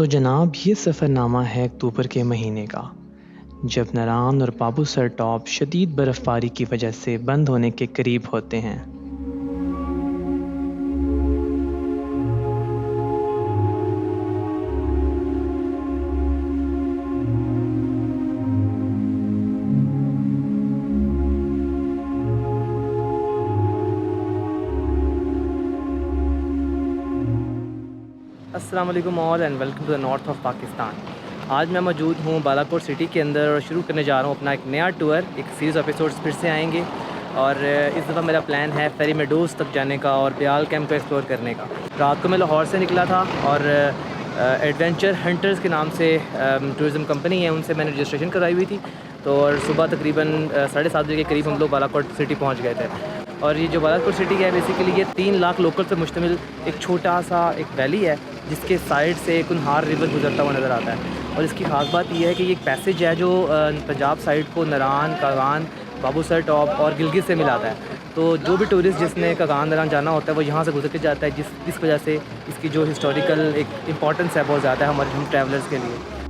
तो जनाब ये सफ़रनामा है अक्टूबर के महीने का, जब नारान और बाबूसर टॉप शदीद बर्फ़बारी की वजह से बंद होने के करीब होते हैं। अस्सलाम वालेकुम all and welcome to the north of Pakistan. आज मैं मौजूद हूँ बालाकोट सिटी के अंदर और शुरू करने जा रहा हूँ अपना एक नया टूर। एक सीरीज़ ऑफ एपिसोड्स फिर से आएंगे और इस दफ़ा मेरा प्लान है फेरी मेडोज़ तक जाने का और ब्याल कैंप को एक्सप्लोर करने का। रात को मैं लाहौर से निकला था और एडवेंचर हंटर्स के नाम से टूरिज़म कंपनी है, उनसे मैंने रजिस्ट्रेशन कराई हुई थी। तो और सुबह तकरीबन 7:30 बजे के करीब हम लोग बालाकोट सिटी पहुँच गए थे। और ये जो बालाकोट सिटी है बेसिकली ये 3 लाख लोकल पर मुश्तमिल एक छोटा सा एक वैली है, जिसके साइड से कुनहार रिवर गुजरता हुआ नज़र आता है। और इसकी ख़ास बात यह है कि ये एक पैसेज है जो पंजाब साइड को नारान, कागान, बाबूसर टॉप और गिलगित से मिलाता है। तो जो भी टूरिस्ट जिसने कागान नारान जाना होता है वो यहाँ से गुजर के जाता है, जिस वजह से इसकी जो हिस्टोरिकल एक इम्पॉर्टेंस है बहुत ज़्यादा है हमारे हम ट्रैवलर्स के लिए।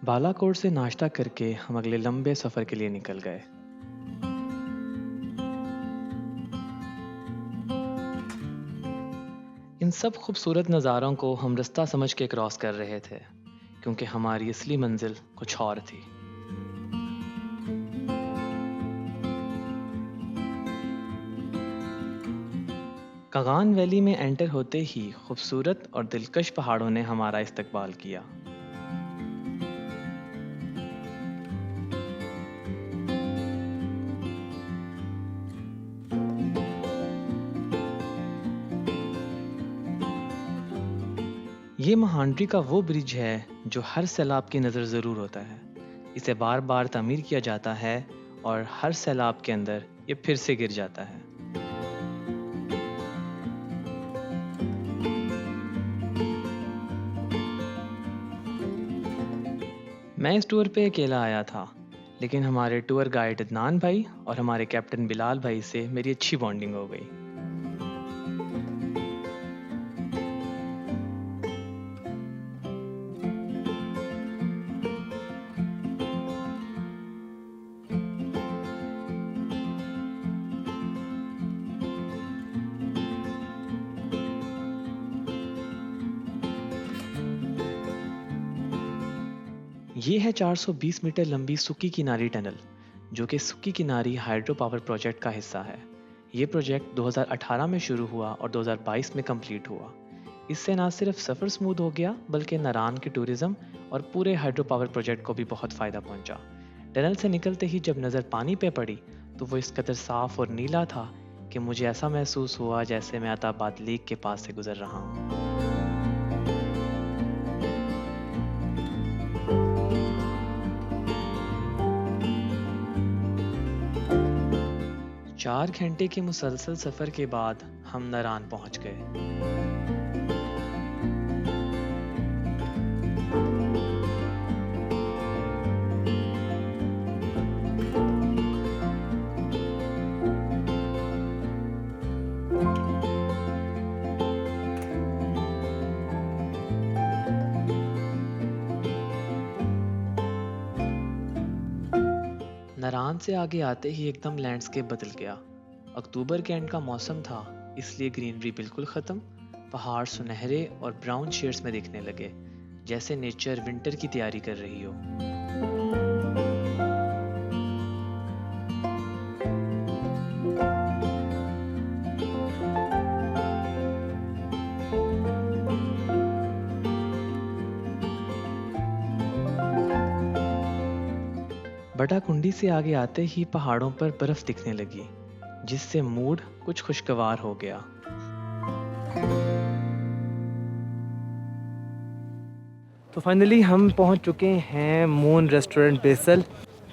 बालाकोट से नाश्ता करके हम अगले लंबे सफ़र के लिए निकल गए। इन सब खूबसूरत नज़ारों को हम रास्ता समझ के क्रॉस कर रहे थे, क्योंकि हमारी असली मंजिल कुछ और थी। कागान वैली में एंटर होते ही खूबसूरत और दिलकश पहाड़ों ने हमारा इस्तकबाल किया। ये महांड्री का वो ब्रिज है जो हर सैलाब की नज़र ज़रूर होता है। इसे बार बार तामीर किया जाता है और हर सैलाब के अंदर ये फिर से गिर जाता है। मैं इस टूर पे अकेला आया था, लेकिन हमारे टूर गाइड अदनान भाई और हमारे कैप्टन बिलाल भाई से मेरी अच्छी बॉन्डिंग हो गई। ये है 420 मीटर लंबी सुक्की किनारी टनल, जो कि सुक्की किनारी हाइड्रो पावर प्रोजेक्ट का हिस्सा है। ये प्रोजेक्ट 2018 में शुरू हुआ और 2022 में कंप्लीट हुआ। इससे ना सिर्फ सफ़र स्मूथ हो गया, बल्कि नारान के टूरिज़्म और पूरे हाइड्रो पावर प्रोजेक्ट को भी बहुत फ़ायदा पहुंचा। टनल से निकलते ही जब नज़र पानी पे पड़ी तो वो इस कदर साफ़ और नीला था कि मुझे ऐसा महसूस हुआ जैसे मैं अताबाद लेक के पास से गुजर रहा हूँ। 4 घंटे के मुसलसल सफ़र के बाद हम नारान पहुंच गए। नारान से आगे आते ही एकदम लैंडस्केप बदल गया। अक्टूबर के एंड का मौसम था, इसलिए ग्रीनरी बिल्कुल ख़त्म। पहाड़ सुनहरे और ब्राउन शेड्स में दिखने लगे, जैसे नेचर विंटर की तैयारी कर रही हो। बटाकुंडी से आगे आते ही पहाड़ों पर बर्फ दिखने लगी, जिससे मूड कुछ खुशगवार हो गया। तो फाइनली हम पहुंच चुके हैं मून रेस्टोरेंट बेसल।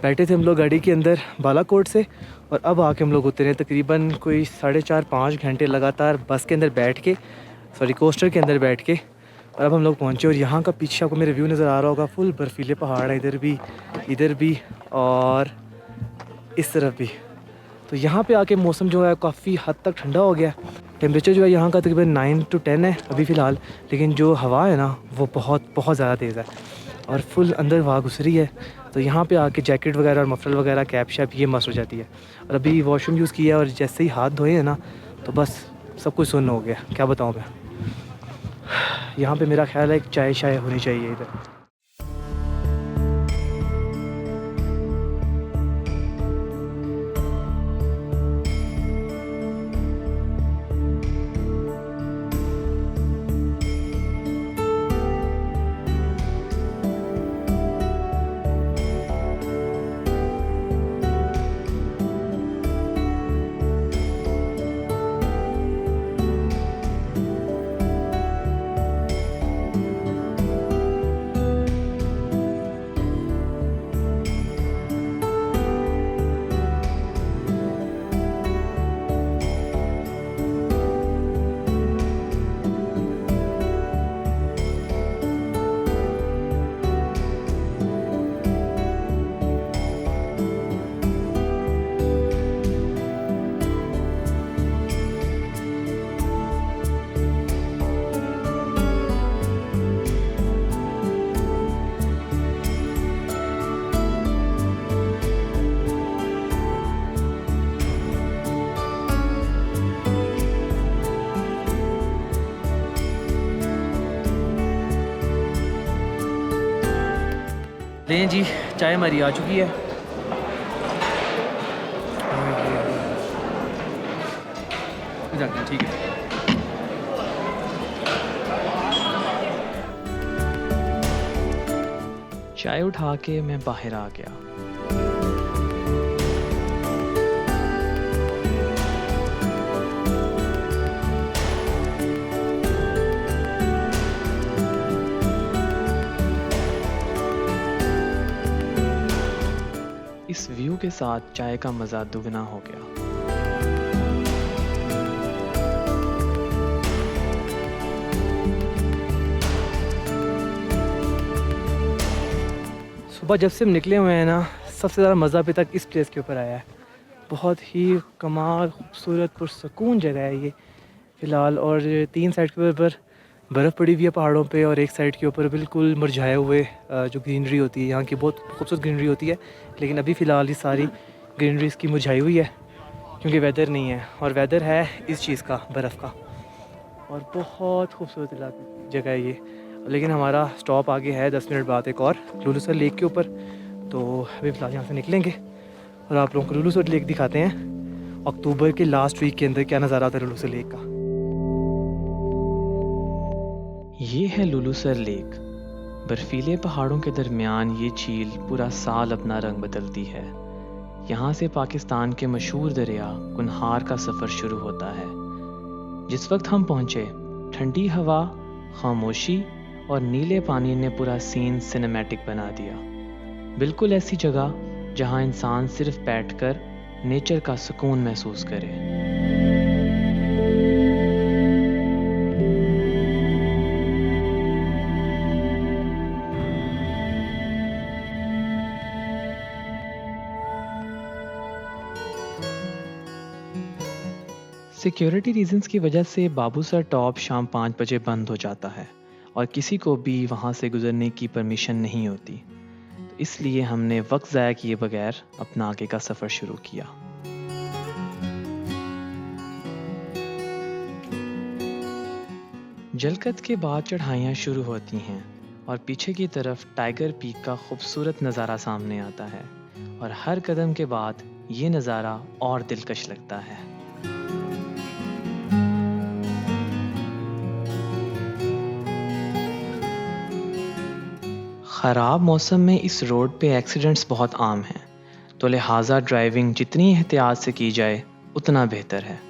बैठे थे हम लोग गाड़ी के अंदर बालाकोट से, और अब आके हम लोग उतरे तकरीबन कोई 4.5-5 घंटे लगातार बस के अंदर बैठ के, कोस्टर के अंदर बैठ के, और अब हम लोग पहुँचे। और यहाँ का पीछे आपको मेरे व्यू नज़र आ रहा होगा, फुल बर्फीले पहाड़ है, इधर भी और इस तरफ भी। तो यहाँ पे आके मौसम जो है काफ़ी हद तक ठंडा हो गया। टेम्परेचर जो है यहाँ का तकरीबन 9 to 10 है अभी फ़िलहाल, लेकिन जो हवा है ना वो बहुत बहुत ज़्यादा तेज़ है और फुल अंदर हवा घुस रही है। तो यहाँ पे आके जैकेट वगैरह और मफलर वगैरह कैप शैप ये मस्त हो जाती है। और अभी वॉशरूम यूज़ किया और जैसे ही हाथ धोए हैं ना तो बस सब कुछ सुन्न हो गया, क्या बताऊँ मैं। यहाँ पे मेरा ख्याल है एक चाय शाय होनी चाहिए इधर। लें जी, चाय हमारी आ चुकी है। ठीक है। चाय उठा के मैं बाहर आ गया। इस व्यू के साथ चाय का मज़ा दुगना हो गया। सुबह जब से हम निकले हुए हैं ना, सबसे ज़्यादा मज़ा अभी तक इस प्लेस के ऊपर आया है। बहुत ही कमाल खूबसूरत पुरसकून जगह है ये फ़िलहाल। और 3 साइड के ऊपर बर्फ़ पड़ी हुई है पहाड़ों पे, और एक साइड के ऊपर बिल्कुल मुरझाए हुए जो ग्रीनरी होती है, यहाँ की बहुत खूबसूरत ग्रीनरी होती है। लेकिन अभी फ़िलहाल ये सारी ग्रीनरी इसकी मुरझाई हुई है क्योंकि वेदर नहीं है, और वेदर है इस चीज़ का, बर्फ़ का। और बहुत खूबसूरत जगह है ये। लेकिन हमारा स्टॉप आगे है 10 मिनट बाद एक और, लुलुसर लेक के ऊपर। तो अभी फ़िलहाल यहाँ से निकलेंगे और आप लोगों को लुलुसर लेक दिखाते हैं। अक्टूबर के लास्ट वीक के अंदर क्या नज़ारा आता है लुलुसर लेक का। ये है लुलुसर लेक। बर्फीले पहाड़ों के दरमियान ये झील पूरा साल अपना रंग बदलती है। यहाँ से पाकिस्तान के मशहूर दरिया कुनहार का सफ़र शुरू होता है। जिस वक्त हम पहुँचे, ठंडी हवा, खामोशी और नीले पानी ने पूरा सीन सिनेमैटिक बना दिया। बिल्कुल ऐसी जगह जहाँ इंसान सिर्फ बैठकर नेचर का सुकून महसूस करे। सिक्योरिटी रीजंस की वजह से बाबूसर टॉप शाम 5 बजे बंद हो जाता है और किसी को भी वहाँ से गुजरने की परमिशन नहीं होती। तो इसलिए हमने वक्त ज़ाया किए बगैर अपना आगे का सफ़र शुरू किया। जलकत के बाद चढ़ाइयाँ शुरू होती हैं और पीछे की तरफ टाइगर पीक का खूबसूरत नज़ारा सामने आता है, और हर कदम के बाद ये नज़ारा और दिलकश लगता है। ख़राब मौसम में इस रोड पे एक्सीडेंट्स बहुत आम हैं तो लिहाजा ड्राइविंग जितनी एहतियात से की जाए उतना बेहतर है।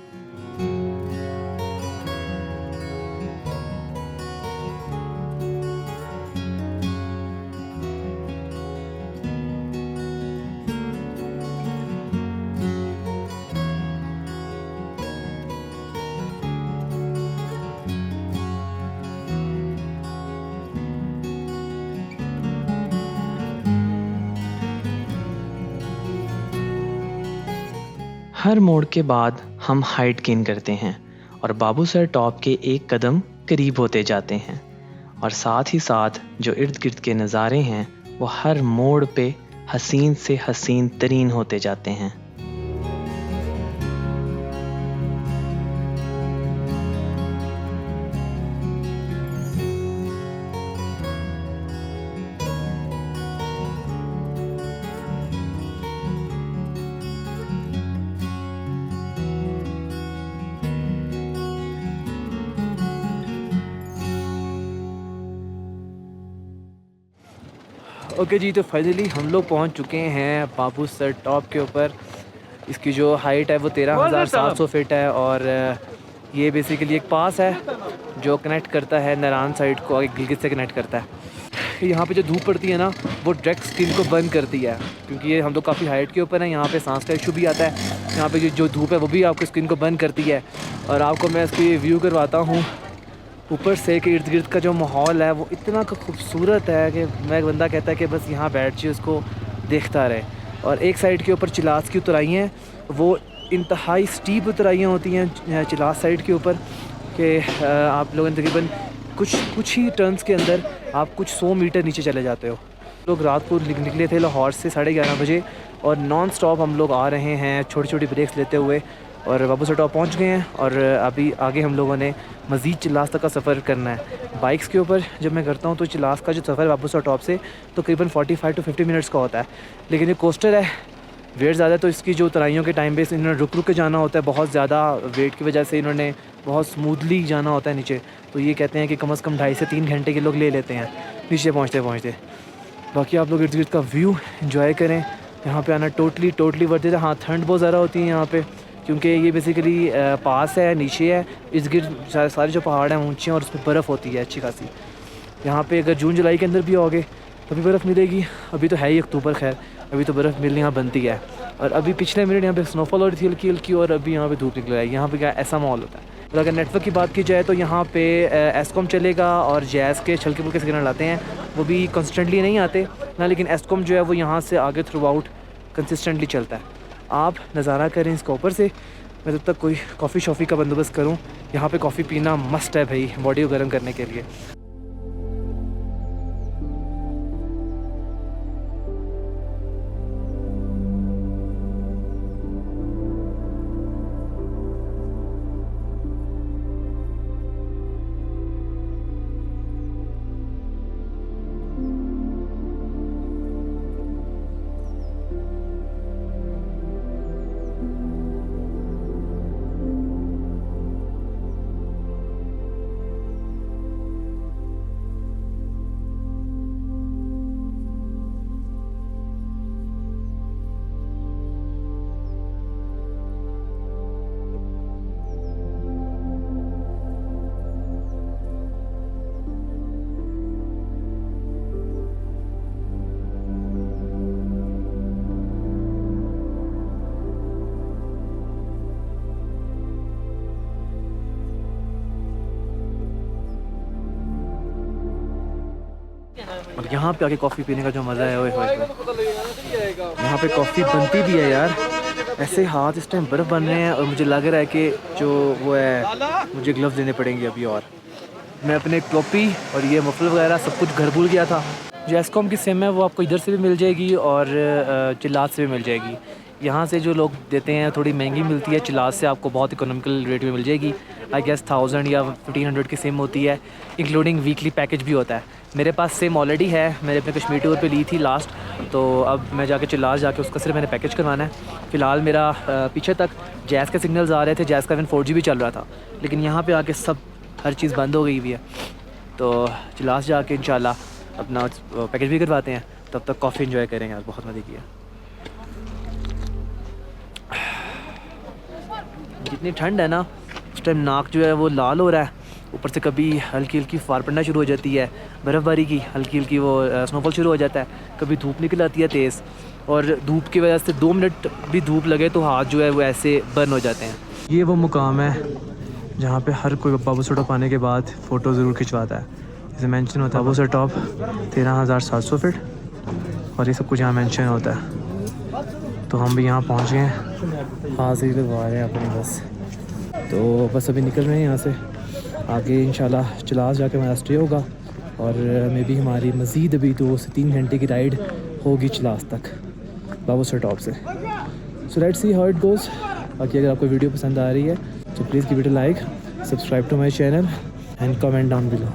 हर मोड़ के बाद हम हाइट गेन करते हैं और बाबूसर टॉप के एक कदम करीब होते जाते हैं, और साथ ही साथ जो इर्द गिर्द के नज़ारे हैं वो हर मोड़ पे हसीन से हसीन तरीन होते जाते हैं। ओके जी, तो फाइनली हम लोग पहुंच चुके हैं बाबूसर टॉप के ऊपर। इसकी जो हाइट है वो 13,700 फीट है, और ये बेसिकली एक पास है जो कनेक्ट करता है नारान साइड को, आगे गिलगित से कनेक्ट करता है। यहाँ पे जो धूप पड़ती है ना वो डायरेक्ट स्किन को बर्न करती है, क्योंकि ये हम लोग काफ़ी हाइट के ऊपर हैं। यहाँ पे सांस का इशू भी आता है। यहाँ पे जो धूप है वो भी आपको स्किन को बर्न करती है। और आपको मैं इसकी व्यू करवाता हूँ ऊपर से कि इर्द गिर्द का जो माहौल है वो इतना खूबसूरत है कि मैं बंदा कहता है कि बस यहाँ बैठ जाए उसको देखता रहे। और एक साइड के ऊपर चिलास की उतराइयाँ, वो इंतहाई स्टीप उतराइयाँ होती हैं चिलास साइड के ऊपर, कि आप लोग तकरीबन कुछ ही टर्न्स के अंदर आप कुछ 100 मीटर नीचे चले जाते हो। लोग रात को निकले थे लाहौर से 11:30 बजे, और नॉन स्टॉप हम लोग आ रहे हैं छोटी छोटी ब्रेक्स लेते हुए, और बाबूसर टॉप पहुँच गए हैं। और अभी आगे हम लोगों ने मज़ीद चिलास तक का सफ़र करना है। बाइक्स के ऊपर जब मैं करता हूँ तो चिलास का जो सफ़र बाबूसर टॉप से तो तकरीबन 45 to 50 मिनट्स का होता है, लेकिन ये कोस्टर है, वेट ज़्यादा, तो इसकी जो उतराइयों के टाइम पे इन्होंने रुक के जाना होता है। बहुत ज़्यादा वेट की वजह से इन्होंने बहुत स्मूथली जाना होता है नीचे, तो ये कहते हैं कि कम से कम 2.5 से 3 घंटे के लोग ले लेते हैं नीचे पहुँचते। बाकी आप लोग इर्द गिर्द का व्यू इन्जॉय करें। यहाँ पे आना टोटली वर्थ इट है। हाँ, ठंड बहुत ज़्यादा होती है यहाँ पे, क्योंकि ये बेसिकली पास है, नीचे है, इर्द गिर्द सारे जो पहाड़ हैं ऊंचे हैं, और उसमें बर्फ़ होती है अच्छी खासी। यहाँ पे अगर जून जुलाई के अंदर भी आओगे तभी बर्फ़ मिलेगी। अभी तो है ही अक्टूबर, खैर अभी तो बर्फ़ मिलनी यहाँ बनती है। और अभी पिछले मिनट यहाँ पे स्नोफॉल हो रही थी हल्की हल्की, और अभी यहाँ पे धूप निकल रहा है। यहाँ पे क्या ऐसा माहौल होता है। और अगर नेटवर्क की बात की जाए तो यहाँ पे एस्कॉम चलेगा, और जैज़ के छलके फुलके सिग्नल आते हैं, वो भी कंसिस्टेंटली नहीं आते ना, लेकिन एस्कॉम जो है वो यहाँ से आगे थ्रू आउट कंसिस्टेंटली चलता है। आप नज़ारा करें इसका ऊपर से। मैं तब तक कोई कॉफ़ी शॉफ़ी का बंदोबस्त करूं। यहाँ पे कॉफ़ी पीना मस्ट है भाई, बॉडी को गर्म करने के लिए। और यहाँ पे आके कॉफ़ी पीने का जो मज़ा है, ओए यहाँ पे कॉफ़ी बनती भी है यार। ऐसे हाथ इस टाइम बर्फ़ बन रहे हैं, और मुझे लग रहा है कि जो वो है मुझे ग्लव्स देने पड़ेंगे अभी। और मैं अपने टोपी और ये मफलर वगैरह सब कुछ घर भूल गया था। जो एस्कॉम की सिम है वो आपको इधर से भी मिल जाएगी और चिल्लास से भी मिल जाएगी। यहाँ से जो लोग देते हैं थोड़ी महंगी मिलती है, चिल्लास से आपको बहुत इकोनॉमिकल रेट में मिल जाएगी। आई गेस 1000 या 1500 की सिम होती है, इंक्लूडिंग वीकली पैकेज भी होता है। मेरे पास सिम ऑलरेडी है, मैंने अपने कश्मीर टूर पे ली थी लास्ट, तो अब मैं जाके चिल्लास जाके उसका सिर्फ मैंने पैकेज करवाना है। फ़िलहाल मेरा पीछे तक जैज़ के सिग्नल्स आ रहे थे, जैज़ का इवन 4G भी चल रहा था, लेकिन यहाँ पे आके सब हर चीज़ बंद हो गई हुई है। तो चिल्लास जाके इंशाल्लाह अपना पैकेज भी करवाते हैं, तब तक कॉफ़ी एंजॉय करेंगे यार, बहुत मज़े किया। जितनी ठंड है ना उस टाइम नाक जो है वो लाल हो रहा है, ऊपर से कभी हल्की हल्की फार पड़ना शुरू हो जाती है, बर्फ़बारी की हल्की हल्की वो स्नोफॉल शुरू हो जाता है, कभी धूप निकल आती है तेज़, और धूप की वजह से 2 मिनट भी धूप लगे तो हाथ जो है वो ऐसे बर्न हो जाते हैं। ये वो मुकाम है जहाँ पे हर कोई बाबूसर टॉप आने के बाद फ़ोटो ज़रूर खिंचवाता है। जैसे मेंशन होता है बाबूसर टॉप 13,700 फीट, और ये सब कुछ यहाँ मेंशन होता है। तो हम भी यहाँ पहुँच गए हैं, हाज़िरी लगवा रहे हैं अपनी बस। तो बस अभी निकल रहे हैं यहाँ से, आगे इंशाल्लाह चिलास जाके हमारा स्टे होगा, और मे भी हमारी मज़ीद अभी 2 से 3 घंटे की राइड होगी चिलास तक बाबूसर टॉप से। So let's see how it goes. बाकी अगर आपको वीडियो पसंद आ रही है तो please give it a like, subscribe to my channel and comment down below.